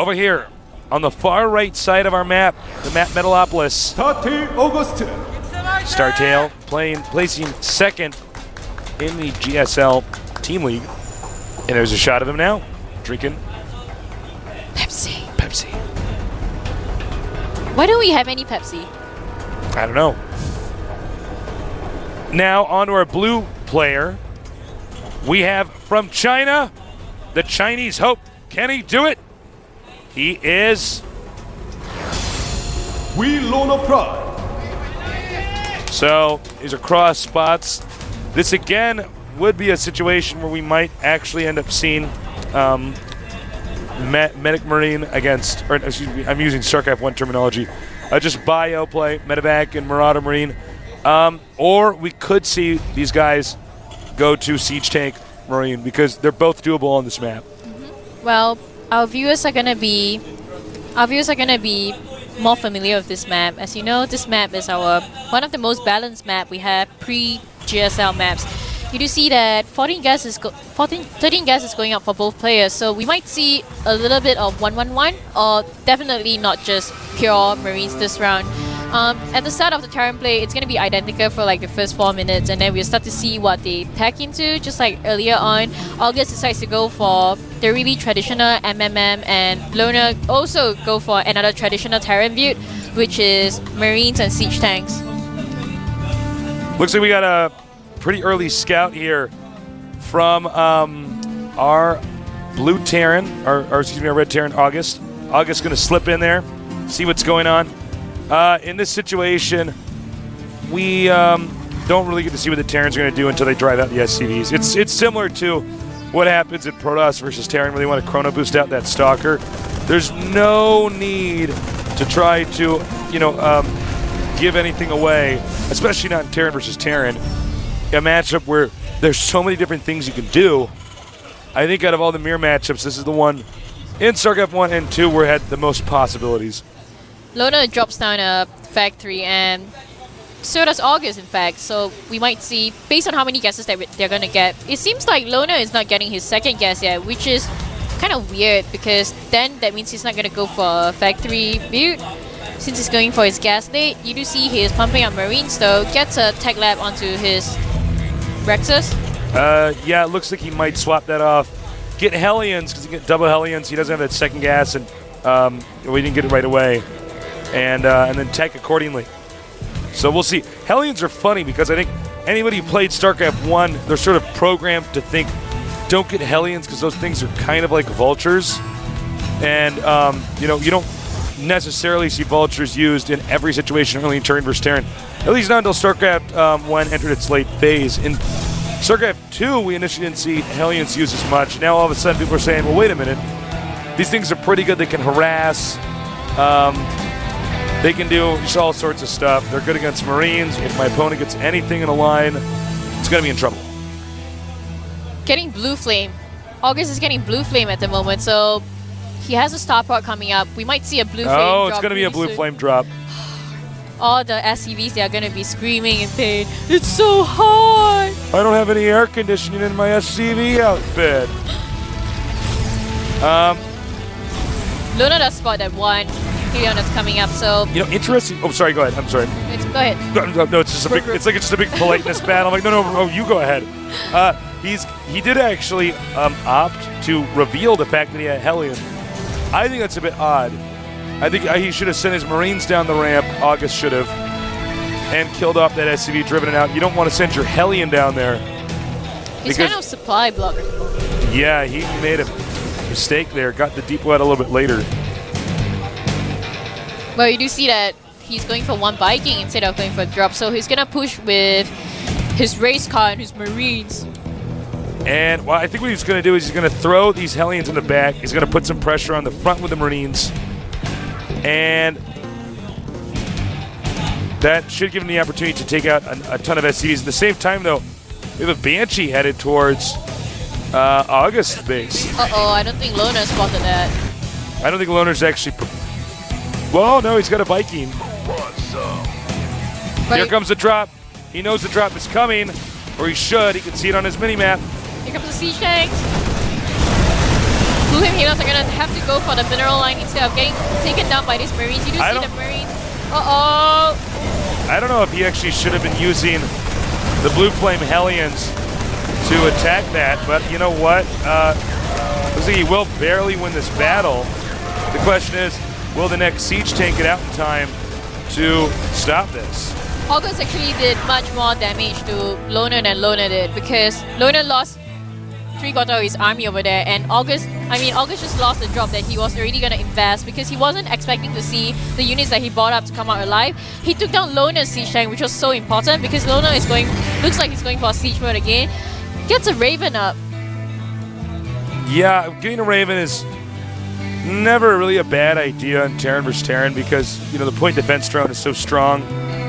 Over here, on the far right side of our map, the map Metalopolis. Startail placing second in the GSL Team League. And there's a shot of him now, drinking Pepsi. Why don't we have any Pepsi? I don't know. Now on to our blue player. We have from China, the Chinese hope. Can he do it? He is. We Lona Pride. So these are cross spots. This again would be a situation where we might actually end up seeing Medic Marine against, or excuse me, I'm using StarCraft 1 terminology. Just bio play, Medevac and Marauder Marine. Or we could see these guys go to Siege Tank Marine because they're both doable on this map. Well, our viewers are gonna be more familiar with this map. As you know, this map is one of the most balanced map we have pre-GSL maps. You do see that 13 gas is going up for both players, so we might see a little bit of 1-1-1, or definitely not just pure Marines this round. At the start of the Terran play, it's going to be identical for like the first 4 minutes, and then we'll start to see what they pack into. Just like earlier on, August decides to go for the really traditional MMM, and Lona also go for another traditional Terran build, which is Marines and Siege Tanks. Looks like we got a pretty early scout here from our blue Terran, or excuse me, our red Terran, August. August going to slip in there, see what's going on. In this situation, we don't really get to see what the Terrans are going to do until they drive out the SCVs. It's similar to what happens in Protoss versus Terran when they want to chrono boost out that Stalker. There's no need to try to, give anything away, especially not in Terran versus Terran. A matchup where there's so many different things you can do. I think out of all the mirror matchups, this is the one in StarCraft 1 and 2 where it had the most possibilities. Lona drops down a factory, and so does August, in fact. So we might see, based on how many guesses that they're going to get, it seems like Lona is not getting his second guess yet, which is kind of weird, because then that means he's not going to go for a factory build. Since he's going for his gas late, you do see he is pumping up Marines, though. Gets a tech lab onto his Rexus. Yeah, it looks like he might swap that off. Get Hellions, because he can get double Hellions. He doesn't have that second gas, and we didn't get it right away. And then tech accordingly. So we'll see. Hellions are funny because I think anybody who played StarCraft 1, they're sort of programmed to think, don't get Hellions because those things are kind of like vultures. And, you don't necessarily see vultures used in every situation early in Terran versus Terran. At least not until StarCraft 1 entered its late phase. In StarCraft 2, we initially didn't see Hellions used as much. Now all of a sudden people are saying, well, wait a minute. These things are pretty good. They can harass. They can do just all sorts of stuff. They're good against Marines. If my opponent gets anything in a line, it's going to be in trouble. Getting Blue Flame. August is getting Blue Flame at the moment, so he has a Starport coming up. We might see a Blue Flame drop. Oh, it's going to be a Blue Flame drop. All the SCVs, they are going to be screaming in pain. It's so hot! I don't have any air conditioning in my SCV outfit. Luna does spot that one. Helion that's coming up, so... interesting. Oh, sorry, go ahead. I'm sorry. Go ahead. No, it's just a big, it's like it's just a big politeness battle. I'm like, no, you go ahead. He did actually opt to reveal the fact that he had Hellion. I think that's a bit odd. I think he should have sent his Marines down the ramp, August should have, and killed off that SCV, driven it out. You don't want to send your Hellion down there. He's kind of supply blocker. Yeah, he made a mistake there, got the deep wet a little bit later. Well, you do see that he's going for one Viking instead of going for a drop, so he's going to push with his race car and his Marines. And I think what he's going to do is he's going to throw these Hellions in the back. He's going to put some pressure on the front with the Marines. And that should give him the opportunity to take out a ton of SCVs. At the same time, though, we have a Banshee headed towards August's base. Uh-oh, I don't think Lona spotted that. I don't think Loner's actually... Well, no, he's got a Viking. Here comes the drop. He knows the drop is coming, or he should. He can see it on his mini-map. Here comes the Siege Tanks. Blue Flame Healers are gonna have to go for the mineral line instead of getting taken down by these Marines. You do see the Marines. I don't know if he actually should have been using the Blue Flame Hellions to attack that, but you know what? Looks like he will barely win this battle. The question is, will the next siege tank get out in time to stop this? August actually did much more damage to Loner than Loner did, because Loner lost 3/4 of his army over there, and August just lost the drop that he was already going to invest because he wasn't expecting to see the units that he brought up to come out alive. He took down Loner's siege tank, which was so important because Loner looks like he's going for a siege mode again. Gets a Raven up. Yeah, getting a Raven is never really a bad idea in Terran vs. Terran because, you know, the point defense drone is so strong,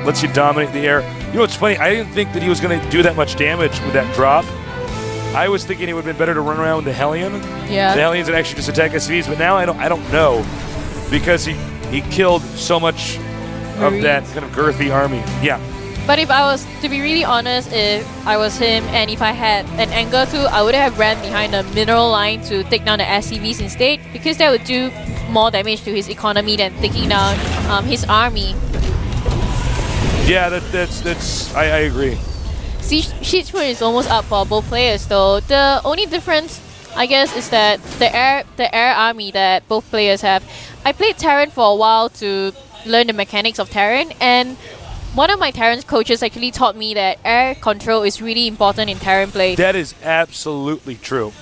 lets you dominate the air. You know what's funny? I didn't think that he was going to do that much damage with that drop. I was thinking it would have been better to run around with the Hellion. Yeah. The Hellions would actually just attack SCVs, but now I don't know because he killed so much of that kind of girthy army. Yeah. But if I was, to be really honest, if I was him and if I had an anger too, I would have ran behind the mineral line to take down the SCVs instead, because that would do more damage to his economy than taking down his army. Yeah, that's I agree. Siege mode is almost up for both players though. The only difference, I guess, is that the air army that both players have. I played Terran for a while to learn the mechanics of Terran, and one of my Terran coaches actually taught me that air control is really important in Terran play. That is absolutely true.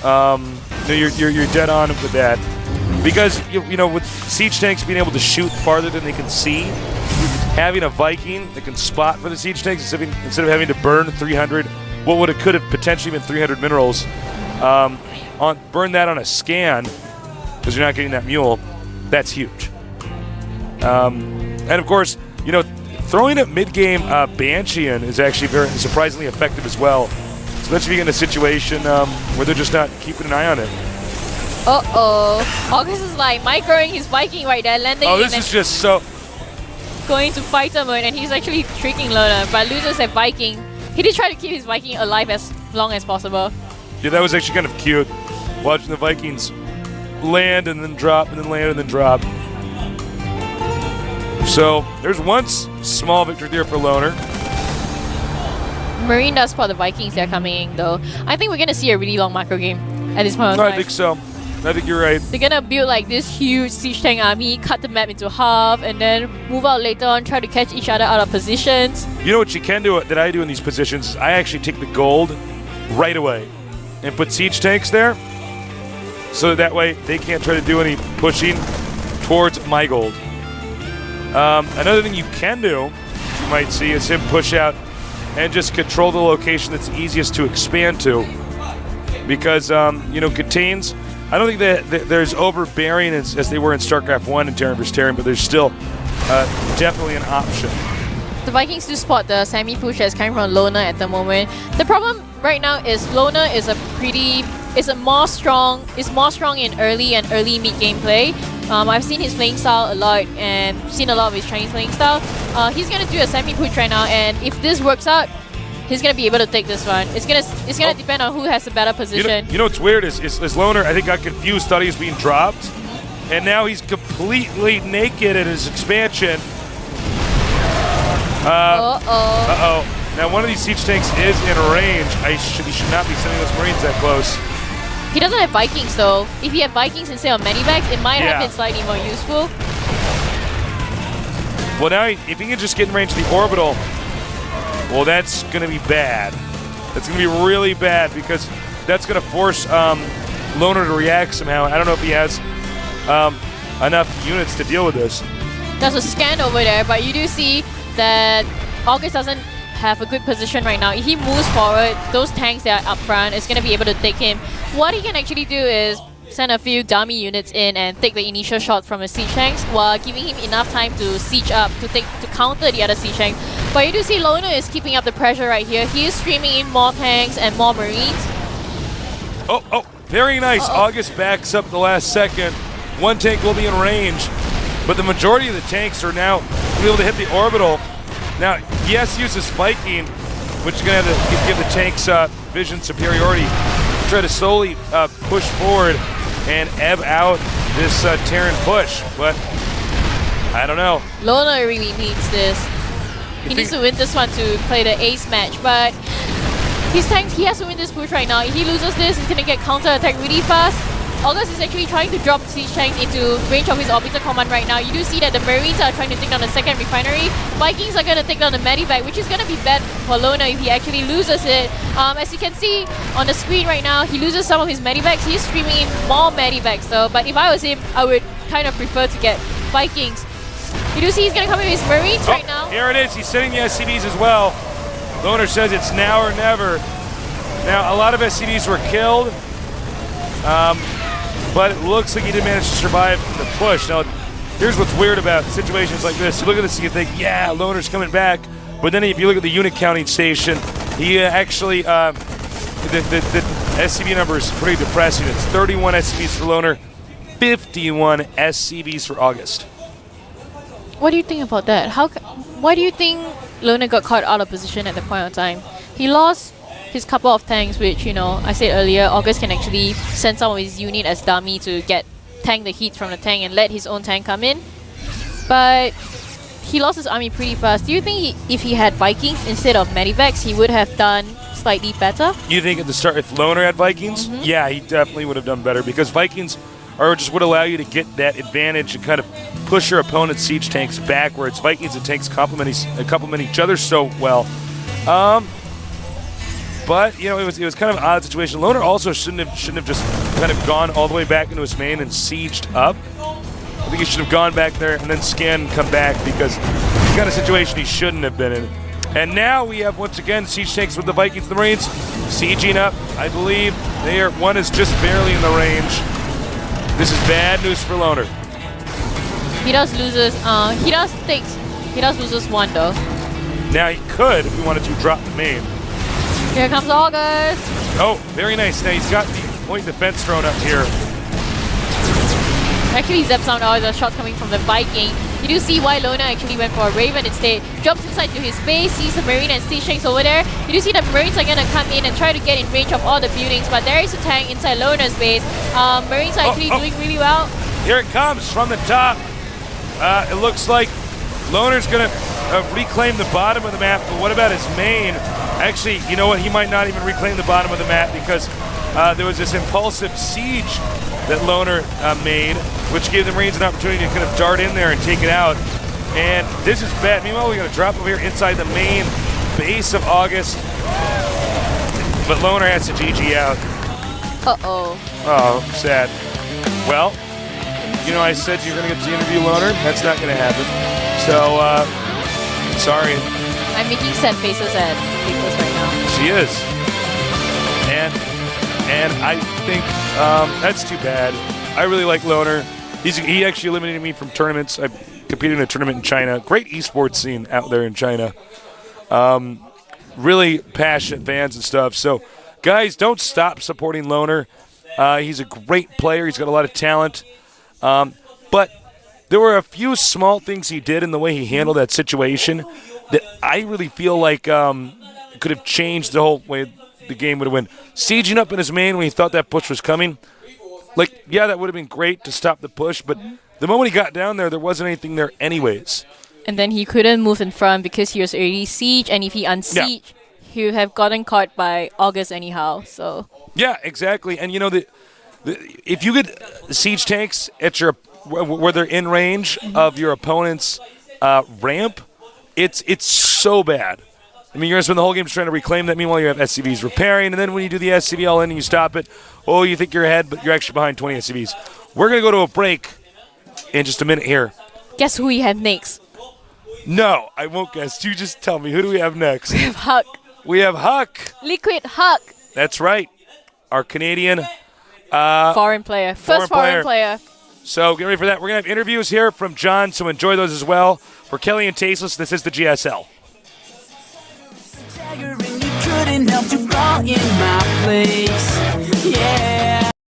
No, you're dead on with that, because you know, with siege tanks being able to shoot farther than they can see, having a Viking that can spot for the siege tanks instead of having to burn 300, could have potentially been 300 minerals, burn that on a scan because you're not getting that mule. That's huge. And of course, you know, throwing at mid-game Bansheean is actually very surprisingly effective as well, especially in a situation where they're just not keeping an eye on it. August is like microing his Viking right there, landing in. This is just so... Going to fighter mode, and he's actually tricking Loner, but loses at Viking. He did try to keep his Viking alive as long as possible. Yeah, that was actually kind of cute, watching the Vikings land and then drop, and then land and then drop. So there's one small victory there for Loner. Marine does spot the Vikings that are coming in though. I think we're going to see a really long macro game at this point. No, I think so. I think you're right. They're going to build like this huge siege tank army, cut the map into half, and then move out later on, try to catch each other out of positions. You know what you can do, that I do in these positions, is I actually take the gold right away and put siege tanks there, so that way they can't try to do any pushing towards my gold. Another thing you can do, you might see, is him push out and just control the location that's easiest to expand to. Because, you know, contains, I don't think that there's overbearing as they were in StarCraft 1 and Terran vs. Terran, but there's still definitely an option. The Vikings do spot the semi-push that's coming from Loner at the moment. The problem right now is Loner is more strong in early and early mid-game play. I've seen his playing style a lot and seen a lot of his Chinese playing style. He's gonna do a semi-push right now, and if this works out, he's gonna be able to take this one. It's gonna depend on who has the better position. You know what's weird is Loner, I think, got confused, thought he was being dropped, and now he's completely naked in his expansion. Now one of these siege tanks is in range. He should not be sending those Marines that close. He doesn't have Vikings though. If he had Vikings instead of Medivacs, it might have been slightly more useful. Well, now if he can just get in range of the orbital, well, that's going to be bad. That's going to be really bad, because that's going to force Loner to react somehow. I don't know if he has enough units to deal with this. There's a scan over there, but you do see that August doesn't have a good position right now. If he moves forward, those tanks that are up front is going to be able to take him. What he can actually do is send a few dummy units in and take the initial shot from the siege tanks, while giving him enough time to siege up to counter the other siege tank. But you do see Loner is keeping up the pressure right here. He is streaming in more tanks and more Marines. Oh, very nice. August backs up the last second. One tank will be in range, but the majority of the tanks are now able to hit the orbital. Now, yes, uses Viking, which is going to have to give the tanks vision superiority. Try to slowly push forward and ebb out this Terran push. But I don't know. Loner really needs this. He needs to win this one to play the ace match, but his tank, he has to win this push right now. If he loses this, he's gonna get counter-attack really fast. August is actually trying to drop siege tanks into range of his orbiter command right now. You do see that the Marines are trying to take down the second refinery. Vikings are gonna take down the medivac, which is gonna be bad for Loner if he actually loses it. As you can see on the screen right now, he loses some of his medivacs. He's streaming in more medivacs though, but if I was him, I would kind of prefer to get Vikings. You do see he's gonna come in with his Marines right now. Here it is, he's sending the SCVs as well. Loner says it's now or never. Now, a lot of SCVs were killed, but it looks like he did manage to survive the push. Now, here's what's weird about situations like this. You look at this and you think, yeah, Loner's coming back. But then if you look at the unit counting station, he actually, the SCV number is pretty depressing. It's 31 SCVs for Loner, 51 SCVs for August. What do you think about that? Why do you think Loner got caught out of position at the point of time? He lost his couple of tanks, which, you know, I said earlier, August can actually send some of his unit as dummy to tank the heat from the tank and let his own tank come in. But he lost his army pretty fast. Do you think if he had Vikings instead of medivacs, he would have done slightly better? You think at the start, if Loner had Vikings? Mm-hmm. Yeah, he definitely would have done better because Vikings just would allow you to get that advantage and kind of push your opponent's siege tanks backwards. Vikings and tanks complement each other so well. But you know, it was kind of an odd situation. Loner also shouldn't have just kind of gone all the way back into his main and sieged up. I think he should have gone back there and then scanned and come back because it's the kind of situation he shouldn't have been in. And now we have once again siege tanks with the Vikings and the Marines sieging up. I believe one is just barely in the range. This is bad news for Loner. He does loses. He does loses one though. Now he could, if he wanted to, drop the main. Here comes August. Oh, very nice. Now he's got the point defense drone up here. Actually, Zep sound all the shots coming from the Viking. You do see why Loner actually went for a Raven instead. Jumps inside to his base, sees the Marine and siege tanks over there. You do see the Marines are gonna come in and try to get in range of all the buildings, but there is a tank inside Loner's base. Marines are actually doing really well. Here it comes from the top. It looks like Loner's gonna reclaim the bottom of the map, but what about his main? Actually, you know what? He might not even reclaim the bottom of the map because there was this impulsive siege that Loner made, which gave the Marines an opportunity to kind of dart in there and take it out. And this is bad. Meanwhile, we're going to drop over here inside the main base of August. But Loner has to GG out. Uh-oh. Oh, sad. Well, you know, I said you're going to get to interview Loner. That's not going to happen. So, sorry. I'm making sad faces at people right now. She is. And I think that's too bad. I really like Loner. He actually eliminated me from tournaments. I competed in a tournament in China. Great esports scene out there in China. Really passionate fans and stuff. So, guys, don't stop supporting Loner. He's a great player. He's got a lot of talent. But there were a few small things he did in the way he handled that situation that I really feel like could have changed the whole way the game would have went. Sieging up in his main when he thought that push was coming, like, yeah, that would have been great to stop the push, but the moment he got down there wasn't anything there anyways. And then he couldn't move in front because he was already siege, and if he unsiege, he would have gotten caught by August anyhow. So yeah, exactly. And you know, if you get siege tanks at your where they're in range of your opponent's ramp, it's so bad. I mean, you're going to spend the whole game trying to reclaim that. Meanwhile, you have SCVs repairing, and then when you do the SCV all in and you stop it, you think you're ahead, but you're actually behind 20 SCVs. We're going to go to a break in just a minute here. Guess who we have next? No, I won't guess. You just tell me. Who do we have next? We have Huck. We have Huck. Liquid Huck. That's right. Our Canadian foreign player. First foreign player. So get ready for that. We're going to have interviews here from John, so enjoy those as well. For Kelly and Tasteless, this is the GSL. You couldn't help to fall in my place. Yeah.